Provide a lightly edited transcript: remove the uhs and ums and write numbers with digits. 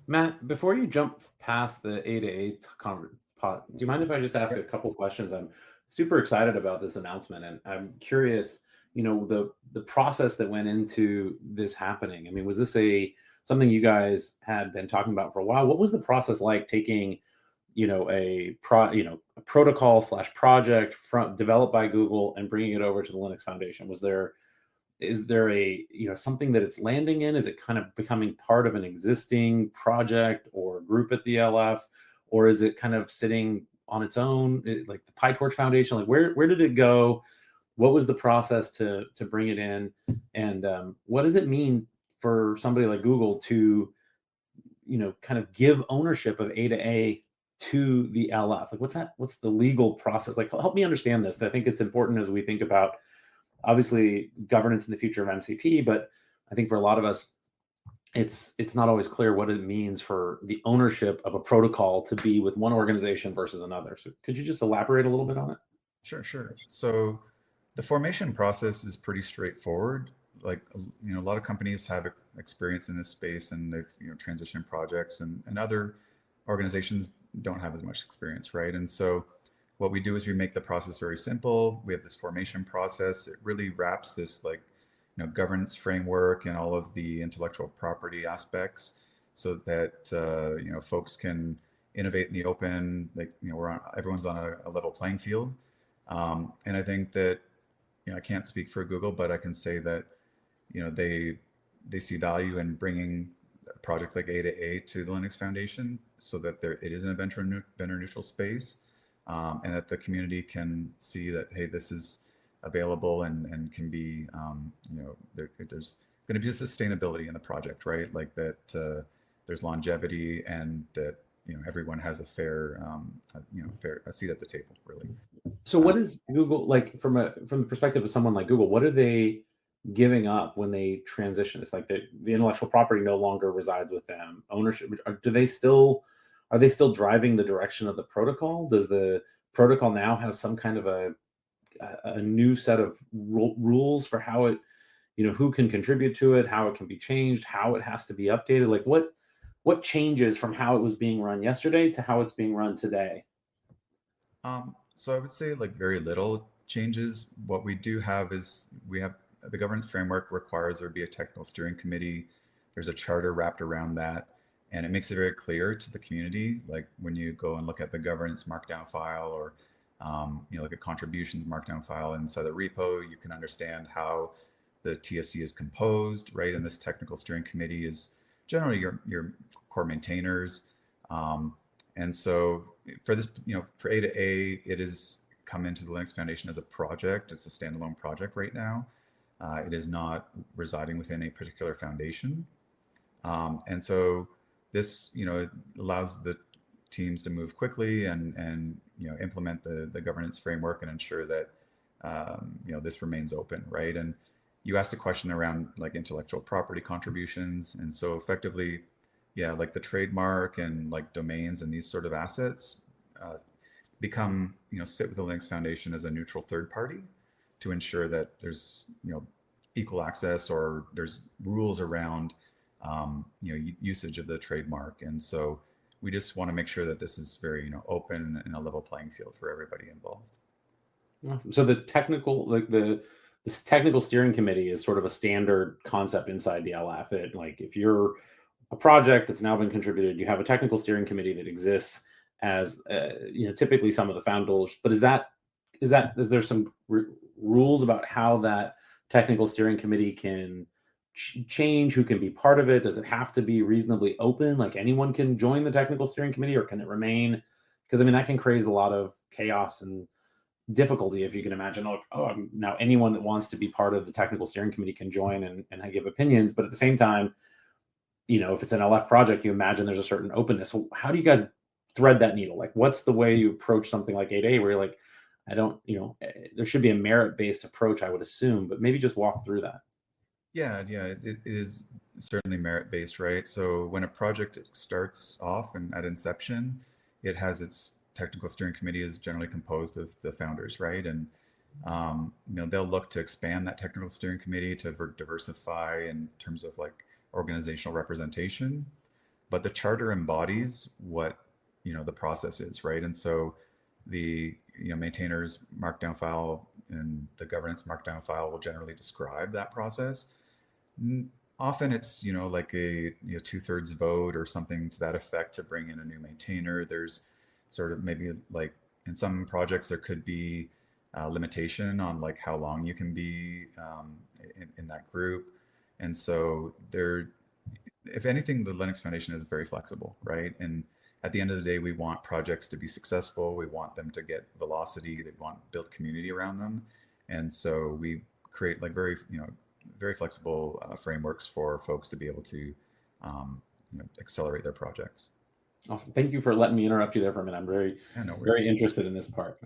Matt, before you jump past the A to A pot, do you mind if I just ask Yeah. a couple questions? I'm super excited about this announcement, and I'm curious, the process that went into this happening. I mean, was this a something you guys had been talking about for a while? What was the process like taking, a protocol slash project from developed by Google and bringing it over to the Linux Foundation? Is there a something that it's landing in? Is it kind of becoming part of an existing project or group at the LF, or is it kind of sitting on its own, like the PyTorch Foundation? Like where did it go? What was the process to bring it in, and what does it mean for somebody like Google to kind of give ownership of A to A to the LF? Like what's the legal process? Like help me understand this. I think it's important as we think about obviously governance in the future of MCP, but I think for a lot of us, it's not always clear what it means for the ownership of a protocol to be with one organization versus another. So could you just elaborate a little bit on it? Sure, sure. So the formation process is pretty straightforward. Like, a lot of companies have experience in this space and they've, transitioned projects and other organizations don't have as much experience, right? And so what we do is we make the process very simple. We have this formation process. It really wraps this like, governance framework and all of the intellectual property aspects so that, folks can innovate in the open. Like, everyone's on a level playing field. And I think that, I can't speak for Google, but I can say that, they see value in bringing a project like A to A to the Linux Foundation so that it is in a vendor neutral space, and that the community can see that, hey, this is available and can be, there's going to be sustainability in the project, right? Like that, there's longevity and that, everyone has a fair, fair a seat at the table, really. So what is Google like from the perspective of someone like Google? What are they giving up when they transition? It's like the intellectual property no longer resides with them. Ownership, are they still driving the direction of the protocol? Does the protocol now have some kind of a new set of rules for how it, who can contribute to it, how it can be changed, how it has to be updated? Like what changes from how it was being run yesterday to how it's being run today? So I would say like very little changes. What we do have is we have the governance framework requires there be a technical steering committee. There's a charter wrapped around that, and it makes it very clear to the community. Like when you go and look at the governance markdown file, or look at contributions markdown file inside the repo, you can understand how the TSC is composed, right? And this technical steering committee is generally your core maintainers. Um, and so for this, for A to A, it has come into the Linux Foundation as a project. It's a standalone project right now. It is not residing within a particular foundation. And so this, allows the teams to move quickly and implement the governance framework and ensure that, this remains open, right? And you asked a question around like intellectual property contributions. And so effectively, yeah, like the trademark and like domains and these sort of assets become, sit with the Linux Foundation as a neutral third party to ensure that there's, equal access or there's rules around, usage of the trademark. And so we just want to make sure that this is very, open and a level playing field for everybody involved. Awesome. So the technical, like this technical steering committee is sort of a standard concept inside the LF. It like if you're a project that's now been contributed, you have a technical steering committee that exists as typically some of the founders. But is there some rules about how that technical steering committee can change? Who can be part of it? Does it have to be reasonably open? Like anyone can join the technical steering committee, or can it remain? Because I mean that can create a lot of chaos and difficulty if you can imagine. Like, now anyone that wants to be part of the technical steering committee can join and give opinions, but at the same time, if it's an LF project, you imagine there's a certain openness. So how do you guys thread that needle? Like, what's the way you approach something like 8A where you're like, I don't, there should be a merit-based approach, I would assume, but maybe just walk through that. Yeah, it is certainly merit based, right? So when a project starts off and at inception, it has its technical steering committee is generally composed of the founders, right? And they'll look to expand that technical steering committee to diversify in terms of like organizational representation. but the charter embodies what the process is, right? And so the maintainers markdown file and the governance markdown file will generally describe that process. Often it's like a 2/3 vote or something to that effect to bring in a new maintainer. There's sort of maybe like in some projects there could be a limitation on like how long you can be in that group, and so there, if anything, the Linux Foundation is very flexible, right? And at the end of the day, we want projects to be successful. We want them to get velocity. They want build community around them, and so we create like very flexible frameworks for folks to be able to accelerate their projects. Awesome. Thank you for letting me interrupt you there for a minute. I'm very, Yeah, no worries. very interested in this part.